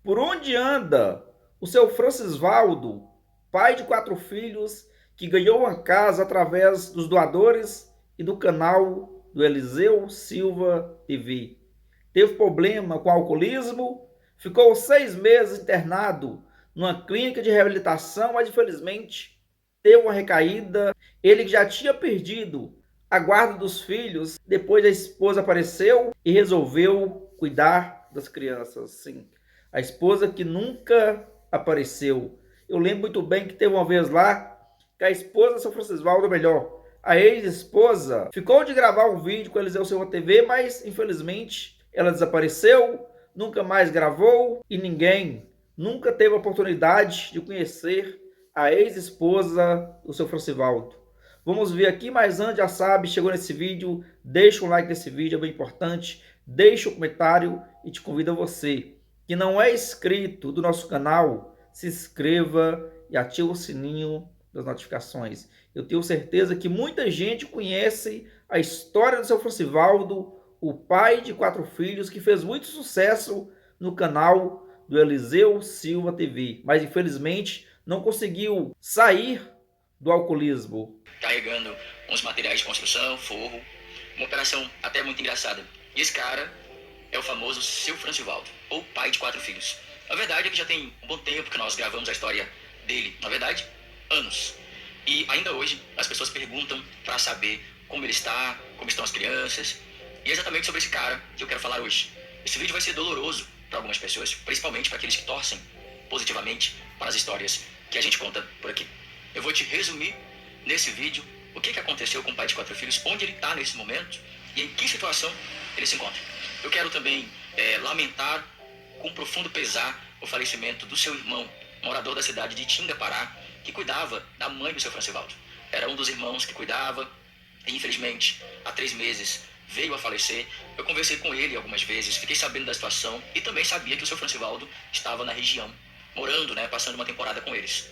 Por onde anda o seu Francisvaldo, pai de 4 filhos, que ganhou uma casa através dos doadores e do canal do Eliseu Silva TV? Teve problema com alcoolismo, ficou 6 meses internado numa clínica de reabilitação, mas infelizmente teve uma recaída. Ele que já tinha perdido a guarda dos filhos, depois a esposa apareceu e resolveu cuidar das crianças. Sim, a esposa que nunca apareceu. Eu lembro muito bem que teve uma vez lá que a esposa do São Francisvaldo, melhor, a ex-esposa, ficou de gravar um vídeo com Eliseu Silva TV, mas infelizmente ela desapareceu, nunca mais gravou e ninguém nunca teve a oportunidade de conhecer a ex-esposa do seu Francisvaldo. Vamos ver aqui, mas antes já sabe, chegou nesse vídeo, deixa um like nesse vídeo, é bem importante, deixa um comentário e te convido a você, que não é inscrito do nosso canal, se inscreva e ative o sininho das notificações. Eu tenho certeza que muita gente conhece a história do seu Francisvaldo, o pai de 4 filhos, que fez muito sucesso no canal do Eliseu Silva TV, mas infelizmente não conseguiu sair do alcoolismo. Carregando uns materiais de construção, forro, uma operação até muito engraçada. E esse cara é o famoso Seu Francisvaldo, ou pai de 4 filhos. A verdade é que já tem um bom tempo que nós gravamos a história dele, na verdade, anos. E ainda hoje as pessoas perguntam para saber como ele está, como estão as crianças. E é exatamente sobre esse cara que eu quero falar hoje. Esse vídeo vai ser doloroso para algumas pessoas, principalmente para aqueles que torcem positivamente para as histórias que a gente conta por aqui. Eu vou te resumir nesse vídeo o que aconteceu com o pai de 4 filhos, onde ele está nesse momento e em que situação ele se encontra. Eu quero também lamentar com profundo pesar o falecimento do seu irmão, morador da cidade de Itinga, Pará, que cuidava da mãe do seu Francisvaldo. Era um dos irmãos que cuidava e infelizmente há 3 meses veio a falecer. Eu conversei com ele algumas vezes, fiquei sabendo da situação e também sabia que o seu Francisvaldo estava na região, morando, passando uma temporada com eles.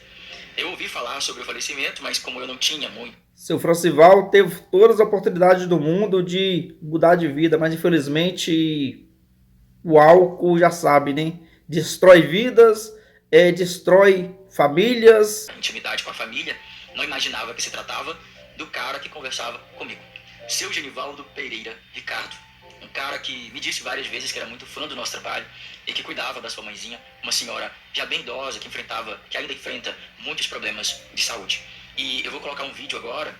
Eu ouvi falar sobre o falecimento, mas como eu não tinha muito. Seu Francisvaldo teve todas as oportunidades do mundo de mudar de vida, mas infelizmente o álcool, já sabe, né? Destrói vidas, destrói famílias. Intimidade com a família, não imaginava que se tratava do cara que conversava comigo. Seu Genivaldo Pereira Ricardo. Um cara que me disse várias vezes que era muito fã do nosso trabalho e que cuidava da sua mãezinha, uma senhora já bem idosa, que ainda enfrenta muitos problemas de saúde. E eu vou colocar um vídeo agora,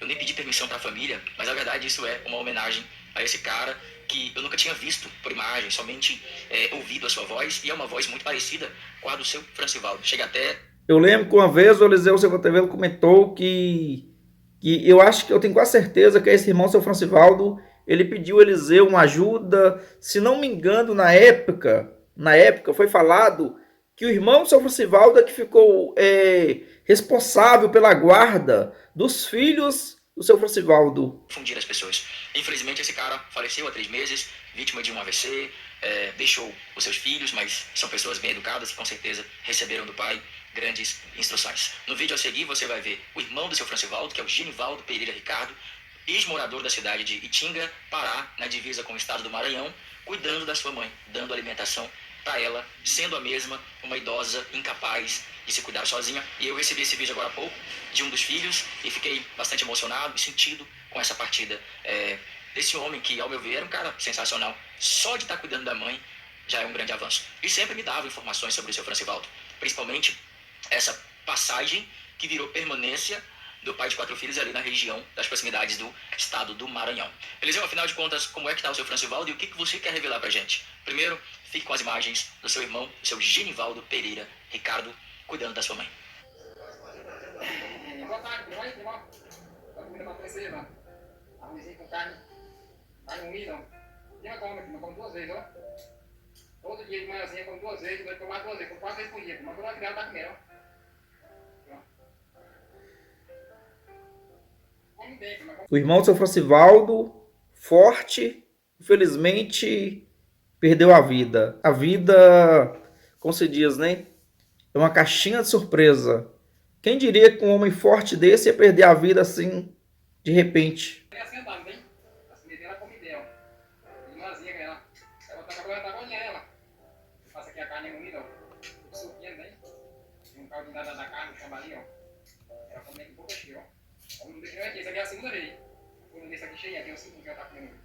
eu nem pedi permissão para a família, mas na verdade isso é uma homenagem a esse cara que eu nunca tinha visto por imagem, somente ouvido a sua voz, e é uma voz muito parecida com a do seu Francisvaldo. Chega até... Eu lembro que uma vez o Eliseu Silva TV comentou que eu acho que eu tenho quase certeza que esse irmão, seu Francisvaldo, ele pediu a Eliseu uma ajuda. Se não me engano, na época foi falado que o irmão, seu Francisvaldo, é que ficou responsável pela guarda dos filhos do seu Francisvaldo. Confundir as pessoas. Infelizmente esse cara faleceu há 3 meses, vítima de um AVC, deixou os seus filhos, mas são pessoas bem educadas que com certeza receberam do pai grandes instruções. No vídeo a seguir você vai ver o irmão do seu Francisvaldo, que é o Genivaldo Pereira Ricardo, ex-morador da cidade de Itinga, Pará, na divisa com o estado do Maranhão, cuidando da sua mãe, dando alimentação para ela, sendo a mesma uma idosa incapaz de se cuidar sozinha. E eu recebi esse vídeo agora há pouco de um dos filhos e fiquei bastante emocionado e sentido com essa partida desse homem que, ao meu ver, era um cara sensacional. Só de estar cuidando da mãe já é um grande avanço. E sempre me dava informações sobre o seu Francisvaldo, principalmente essa passagem que virou permanência do pai de 4 filhos ali na região das proximidades do estado do Maranhão. Eliseu, afinal de contas, como é que está o seu Francisvaldo e o que você quer revelar pra gente? Primeiro, fique com as imagens do seu irmão, o seu Genivaldo Pereira Ricardo, cuidando da sua mãe. Boa tarde, tudo bem, irmão? Tá comendo uma princesa? Arrozinho com carne moída, ó. Dia come, mas come 2 vezes, ó. Todo dia de manhãzinha come 2 vezes, vai tomar 2 vezes, come 4 vezes por dia. Mas quando a criança tá comendo, ó. O irmão do seu Francisvaldo, forte, infelizmente perdeu a vida. A vida, como se diz, né? É uma caixinha de surpresa. Quem diria que um homem forte desse ia perder a vida assim, de repente? Ele é sentado, bem? A comida come dela. Irmãzinha, ela. Ela tá agora, tá olhando ela. Passa aqui a carne moída. comida, ó. O suquinho, né? Tem um caldinho da carne, o chambalinho, ó. Ela come com pouco cheio, ó. Ó, não deixa aqui, essa aqui é a segunda vez. Vou deixar aqui cheia, tem o segundo que ela tá comendo.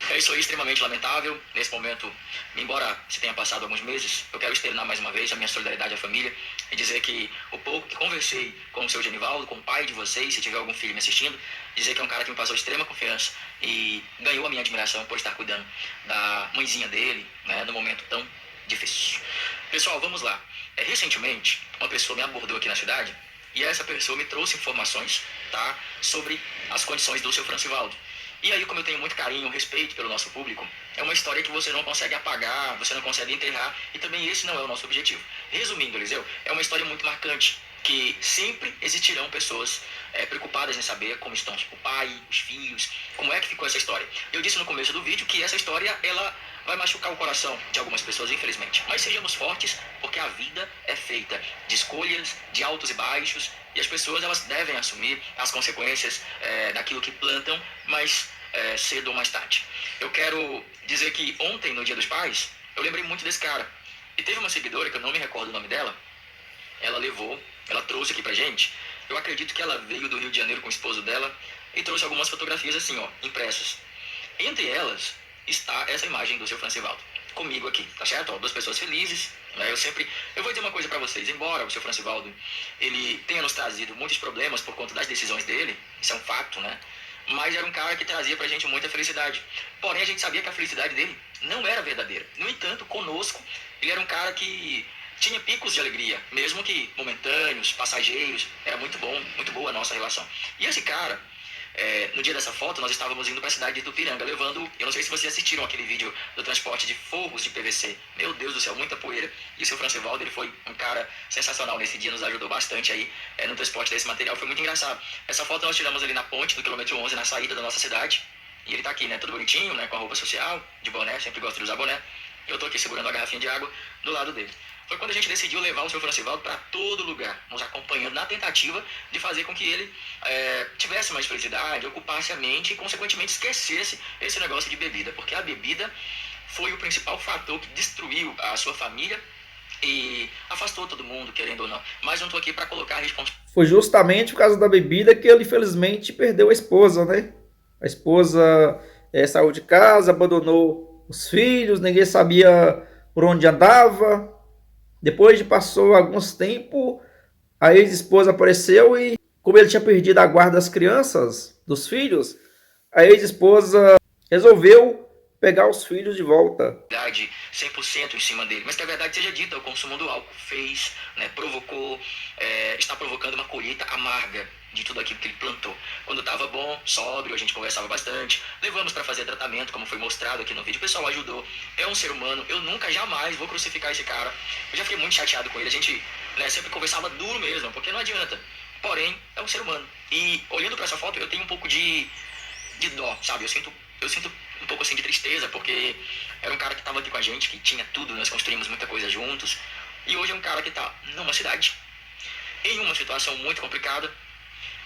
É isso aí, extremamente lamentável. Nesse momento, embora se tenha passado alguns meses, eu quero externar mais uma vez a minha solidariedade à família e dizer que o pouco que conversei com o seu Genivaldo, com o pai de vocês, se tiver algum filho me assistindo, dizer que é um cara que me passou extrema confiança e ganhou a minha admiração por estar cuidando da mãezinha dele, né, num momento tão difícil. Pessoal, vamos lá. Recentemente, uma pessoa me abordou aqui na cidade e essa pessoa me trouxe informações, tá, sobre as condições do seu Francivaldo. E aí, como eu tenho muito carinho, respeito pelo nosso público, é uma história que você não consegue apagar, você não consegue enterrar, e também esse não é o nosso objetivo. Resumindo, Eliseu, é uma história muito marcante, que sempre existirão pessoas preocupadas em saber como estão o pai, os filhos, como é que ficou essa história. Eu disse no começo do vídeo que essa história, ela vai machucar o coração de algumas pessoas, infelizmente. Mas sejamos fortes, porque a vida é feita de escolhas, de altos e baixos, e as pessoas, elas devem assumir as consequências daquilo que plantam, mas cedo ou mais tarde. Eu quero dizer que ontem, no Dia dos Pais, eu lembrei muito desse cara. E teve uma seguidora, que eu não me recordo o nome dela, ela trouxe aqui pra gente, eu acredito que ela veio do Rio de Janeiro com o esposo dela, e trouxe algumas fotografias assim, ó, impressas. Entre elas está essa imagem do seu Francivaldo, comigo aqui, tá certo? Ó, duas pessoas felizes, né? Eu vou dizer uma coisa pra vocês, embora o seu Francivaldo, ele tenha nos trazido muitos problemas por conta das decisões dele, isso é um fato, né? Mas era um cara que trazia pra gente muita felicidade. Porém, a gente sabia que a felicidade dele não era verdadeira. No entanto, conosco, ele era um cara que tinha picos de alegria, mesmo que momentâneos, passageiros. Era muito bom, muito boa a nossa relação. E esse cara, no dia dessa foto, nós estávamos indo para a cidade de Itupiranga, levando, eu não sei se vocês assistiram aquele vídeo do transporte de forros de PVC. Meu Deus do céu, muita poeira. E o seu Francivaldo, ele foi um cara sensacional nesse dia, nos ajudou bastante aí no transporte desse material. Foi muito engraçado. Essa foto nós tiramos ali na ponte do quilômetro 11, na saída da nossa cidade. E ele tá aqui, né, todo bonitinho, né, com a roupa social, de boné, sempre gosta de usar boné. E eu tô aqui segurando a garrafinha de água do lado dele. Foi quando a gente decidiu levar o seu Francivaldo para todo lugar, nos acompanhando na tentativa de fazer com que ele tivesse mais felicidade, ocupasse a mente e, consequentemente, esquecesse esse negócio de bebida. Porque a bebida foi o principal fator que destruiu a sua família e afastou todo mundo, querendo ou não. Mas não tô aqui para colocar a responsabilidade. Foi justamente por causa da bebida que ele, infelizmente, perdeu a esposa, né? A esposa saiu de casa, abandonou os filhos, ninguém sabia por onde andava. Depois de passou alguns tempos, a ex-esposa apareceu e, como ele tinha perdido a guarda das crianças, dos filhos, a ex-esposa resolveu pegar os filhos de volta. 100% em cima dele, mas que a verdade seja dita, o consumo do álcool fez, né, provocou, está provocando uma colheita amarga de tudo aquilo que ele plantou. Quando estava bom, sóbrio, a gente conversava bastante, levamos para fazer tratamento, como foi mostrado aqui no vídeo, o pessoal ajudou, é um ser humano, eu nunca, jamais vou crucificar esse cara, eu já fiquei muito chateado com ele, a gente, né, sempre conversava duro mesmo, porque não adianta, porém, é um ser humano. E olhando para essa foto, eu tenho um pouco de dó, sabe, eu sinto um pouco assim de tristeza, porque era um cara que estava aqui com a gente, que tinha tudo, nós construímos muita coisa juntos, e hoje é um cara que está numa cidade, em uma situação muito complicada,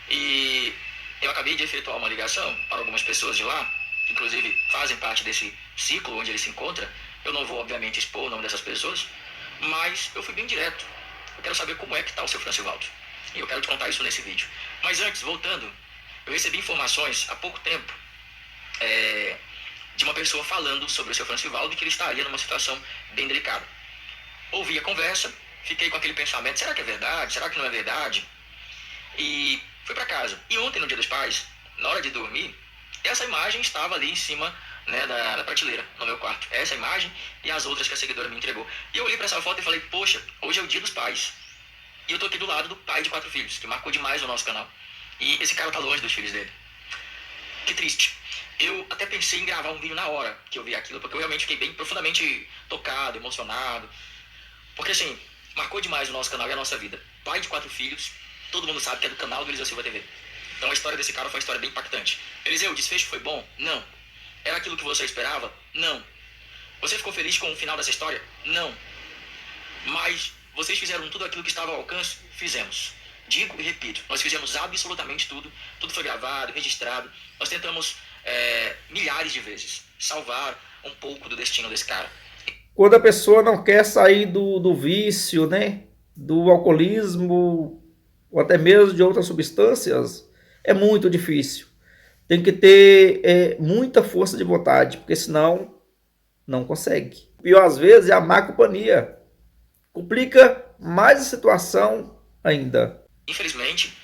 e eu acabei de efetuar uma ligação para algumas pessoas de lá, que inclusive fazem parte desse ciclo onde ele se encontra. Eu não vou, obviamente, expor o nome dessas pessoas, mas eu fui bem direto. Eu quero saber como é que está o seu Francivaldo, e eu quero te contar isso nesse vídeo. Mas antes, voltando, eu recebi informações há pouco tempo de uma pessoa falando sobre o seu Francivaldo e que ele estaria numa situação bem delicada. Ouvi a conversa, fiquei com aquele pensamento, será que é verdade? Será que não é verdade? E fui para casa. E ontem, no Dia dos Pais, na hora de dormir, essa imagem estava ali em cima, né, da prateleira, no meu quarto. Essa imagem e as outras que a seguidora me entregou. E eu olhei para essa foto e falei, poxa, hoje é o Dia dos Pais. E eu tô aqui do lado do pai de 4 filhos, que marcou demais o nosso canal. E esse cara tá longe dos filhos dele. Que triste. Eu até pensei em gravar um vídeo na hora que eu vi aquilo, porque eu realmente fiquei bem profundamente tocado, emocionado. Porque assim, marcou demais o nosso canal e a nossa vida. Pai de 4 filhos, todo mundo sabe que é do canal do Eliseu Silva TV. Então a história desse cara foi uma história bem impactante. Eliseu, o desfecho foi bom? Não. Era aquilo que você esperava? Não. Você ficou feliz com o final dessa história? Não. Mas vocês fizeram tudo aquilo que estava ao alcance? Fizemos. Digo e repito, nós fizemos absolutamente tudo. Tudo foi gravado, registrado. Nós tentamos milhares de vezes salvar um pouco do destino desse cara. quando a pessoa não quer sair do vício, né? Do alcoolismo, ou até mesmo de outras substâncias, é muito difícil. Tem que ter muita força de vontade, porque senão não consegue. Pior às vezes é a má companhia. Complica mais a situação ainda. Infelizmente,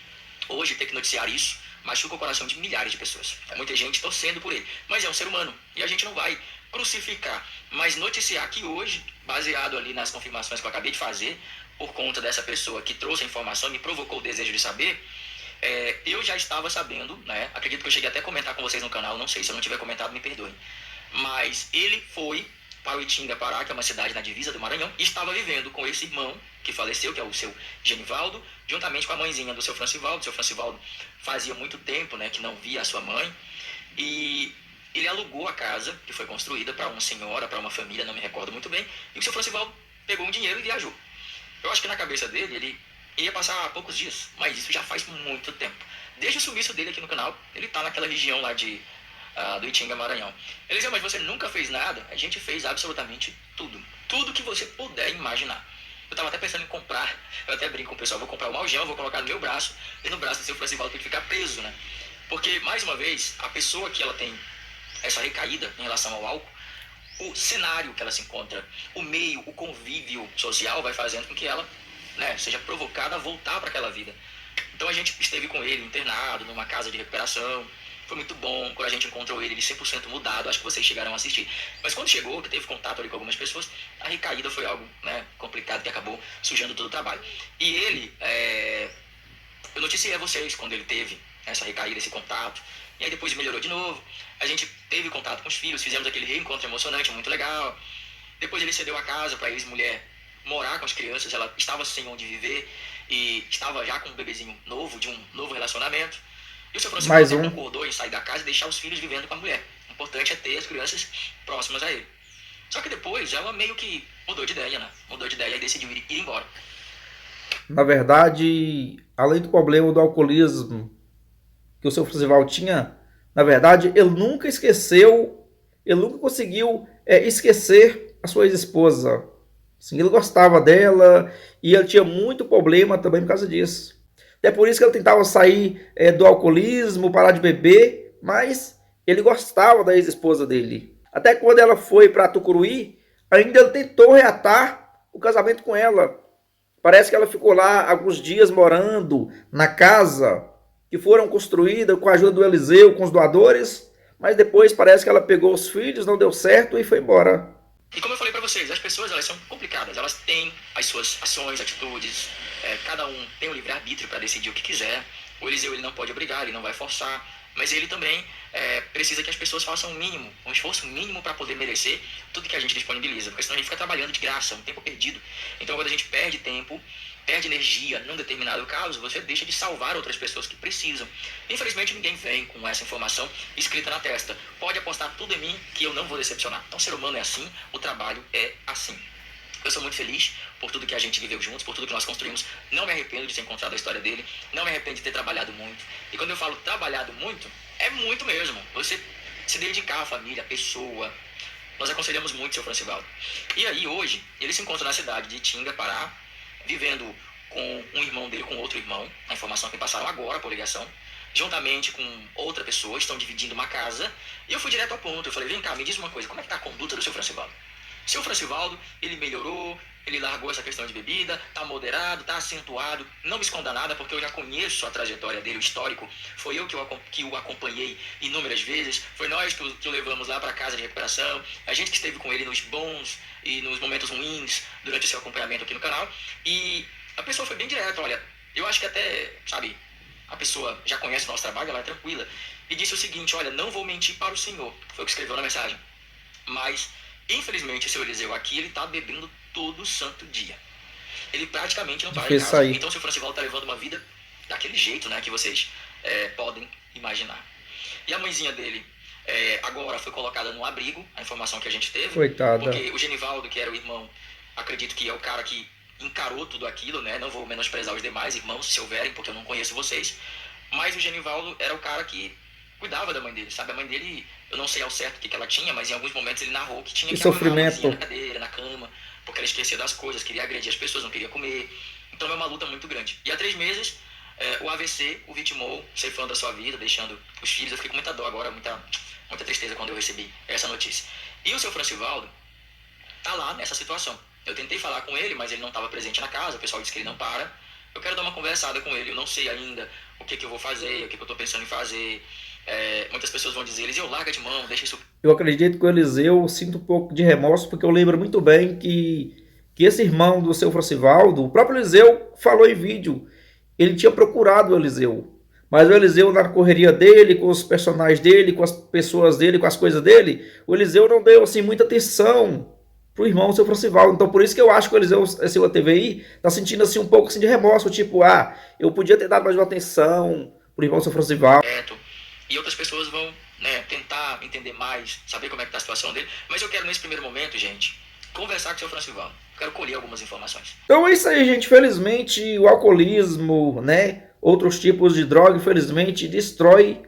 hoje ter que noticiar isso machuca o coração de milhares de pessoas. É muita gente torcendo por ele, mas é um ser humano e a gente não vai crucificar, mas noticiar que hoje, baseado ali nas confirmações que eu acabei de fazer, por conta dessa pessoa que trouxe a informação e me provocou o desejo de saber, eu já estava sabendo, né? Acredito que eu cheguei até a comentar com vocês no canal, não sei, se eu não tiver comentado, me perdoem. Mas ele foi para o Itinga, Pará, que é uma cidade na divisa do Maranhão, e estava vivendo com esse irmão que faleceu, que é o seu Genivaldo, juntamente com a mãezinha do seu Francivaldo. O seu Francivaldo fazia muito tempo, né, que não via a sua mãe, e ele alugou a casa que foi construída para uma senhora, para uma família, não me recordo muito bem, e o seu Francivaldo pegou um dinheiro e viajou. Eu acho que na cabeça dele, ele ia passar poucos dias, mas isso já faz muito tempo. Desde o sumiço dele aqui no canal, ele tá naquela região lá do Itinga, Maranhão. Ele dizia, mas você nunca fez nada? A gente fez absolutamente tudo. Tudo que você puder imaginar. Eu tava até pensando em comprar, eu até brinco com o pessoal, vou comprar um algema, vou colocar no meu braço, e no braço do seu Francivaldo tem que ficar preso, né? Porque, mais uma vez, a pessoa que ela tem essa recaída em relação ao álcool, o cenário que ela se encontra, o meio, o convívio social vai fazendo com que ela, né, seja provocada a voltar para aquela vida. Então a gente esteve com ele internado numa casa de recuperação. Foi muito bom. Quando a gente encontrou ele 100% mudado, acho que vocês chegaram a assistir. Mas quando chegou, que teve contato ali com algumas pessoas, a recaída foi algo, né, complicado, que acabou sujando todo o trabalho. E ele, eu noticiei a vocês quando ele teve essa recaída, esse contato. E aí depois melhorou de novo. A gente teve contato com os filhos, fizemos aquele reencontro emocionante, muito legal. Depois ele cedeu a casa para a ex-mulher morar com as crianças. Ela estava sem onde viver e estava já com um bebezinho novo, de um novo relacionamento. E o seu Francisco Mais até um. concordou em sair da casa e deixar os filhos vivendo com a mulher. O importante é ter as crianças próximas a ele. Só que depois ela meio que mudou de ideia, né? Mudou de ideia e decidiu ir embora. Na verdade, além do problema do alcoolismo que o seu Francival tinha, na verdade, ele nunca esqueceu, ele nunca conseguiu esquecer a sua ex-esposa. Assim, ele gostava dela e ele tinha muito problema também por causa disso. É por isso que ele tentava sair do alcoolismo, parar de beber, mas ele gostava da ex-esposa dele. Até quando ela foi para Tucuruí, ainda ele tentou reatar o casamento com ela. Parece que ela ficou lá alguns dias morando na casa que foram construídas com a ajuda do Eliseu, com os doadores, mas depois parece que ela pegou os filhos, não deu certo e foi embora. E como eu falei para vocês, as pessoas elas são complicadas, elas têm as suas ações, atitudes, cada um tem o livre-arbítrio para decidir o que quiser. O Eliseu ele não pode obrigar, ele não vai forçar, mas ele também precisa que as pessoas façam o mínimo, um esforço mínimo para poder merecer tudo que a gente disponibiliza, porque senão a gente fica trabalhando de graça, um tempo perdido. Então quando a gente perde tempo, perde energia num determinado caso, você deixa de salvar outras pessoas que precisam. Infelizmente ninguém vem com essa informação escrita na testa. Pode apostar tudo em mim que eu não vou decepcionar. Então o ser humano é assim, o trabalho é assim. Eu sou muito feliz por tudo que a gente viveu juntos, por tudo que nós construímos. Não me arrependo de ter encontrado a história dele, não me arrependo de ter trabalhado muito. E quando eu falo trabalhado muito, é muito mesmo. Você se dedicar à família, à pessoa. Nós aconselhamos muito o seu Francivaldo. E aí hoje, ele se encontra na cidade de Itinga, Pará, vivendo com um irmão dele, com outro irmão, a informação que passaram agora por ligação, juntamente com outra pessoa, estão dividindo uma casa, e eu fui direto ao ponto, eu falei, vem cá, me diz uma coisa, como é que está a conduta do seu Francivaldo? Seu Francivaldo, ele melhorou, ele largou essa questão de bebida, tá moderado, tá acentuado, não me esconda nada, porque eu já conheço a trajetória dele, o histórico, foi eu que o acompanhei inúmeras vezes, foi nós que o levamos lá para casa de recuperação, a gente que esteve com ele nos bons e nos momentos ruins, durante o seu acompanhamento aqui no canal, e a pessoa foi bem direta, olha, eu acho que até, sabe, a pessoa já conhece o nosso trabalho, ela é tranquila, e disse o seguinte, olha, não vou mentir para o senhor, foi o que escreveu na mensagem, mas infelizmente, o seu Eliseu aqui, ele tá bebendo todo santo dia. Ele praticamente não para em casa. Então, o seu Francivaldo tá levando uma vida daquele jeito, né, que vocês podem imaginar. E a mãezinha dele agora foi colocada no abrigo, a informação que a gente teve. Coitada. Porque o Genivaldo, que era o irmão, acredito que é o cara que encarou tudo aquilo, né, não vou menosprezar os demais irmãos, se houverem, porque eu não conheço vocês. Mas o Genivaldo era o cara que cuidava da mãe dele, sabe? A mãe dele, eu não sei ao certo o que ela tinha, mas em alguns momentos ele narrou que tinha Que que amarrar a sofrimento. mãezinha na cadeira, na cama, porque ela esquecia das coisas, queria agredir as pessoas, não queria comer. Então é uma luta muito grande. E há 3 meses, o AVC o vitimou, ceifando da sua vida, deixando os filhos. Eu fiquei com muita dor agora, muita tristeza quando eu recebi essa notícia. E o seu Francivaldo tá lá nessa situação. Eu tentei falar com ele, mas ele não estava presente na casa, o pessoal disse que ele não para. Eu quero dar uma conversada com ele, eu não sei ainda o que eu vou fazer, o que eu estou pensando em fazer. Muitas pessoas vão dizer, Eliseu, larga de mão, deixa isso. Eu acredito que o Eliseu sinta um pouco de remorso, porque eu lembro muito bem que esse irmão do seu Francivaldo, o próprio Eliseu falou em vídeo, ele tinha procurado o Eliseu. Mas o Eliseu, na correria dele, com os personagens dele, com as pessoas dele, com as coisas dele, o Eliseu não deu assim, muita atenção pro irmão do seu Francivaldo. Então por isso que eu acho que o Eliseu, esse TVI, tá sentindo assim, um pouco assim, de remorso, tipo, eu podia ter dado mais uma atenção pro irmão do seu Francivaldo. E outras pessoas vão, né, tentar entender mais, saber como é que tá a situação dele. Mas eu quero, nesse primeiro momento, gente, conversar com o seu Francivaldo. Quero colher algumas informações. Então é isso aí, gente. Felizmente, o alcoolismo, né, outros tipos de droga, infelizmente, destrói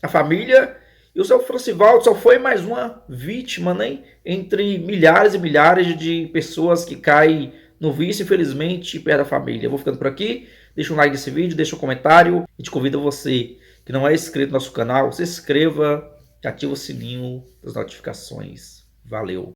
a família. E o seu Francivaldo só foi mais uma vítima, né, entre milhares e milhares de pessoas que caem no vício, infelizmente, perto da família. Eu vou ficando por aqui. Deixa um like nesse vídeo, deixa um comentário. E te convido você que não é inscrito no nosso canal, se inscreva e ative o sininho das notificações. Valeu!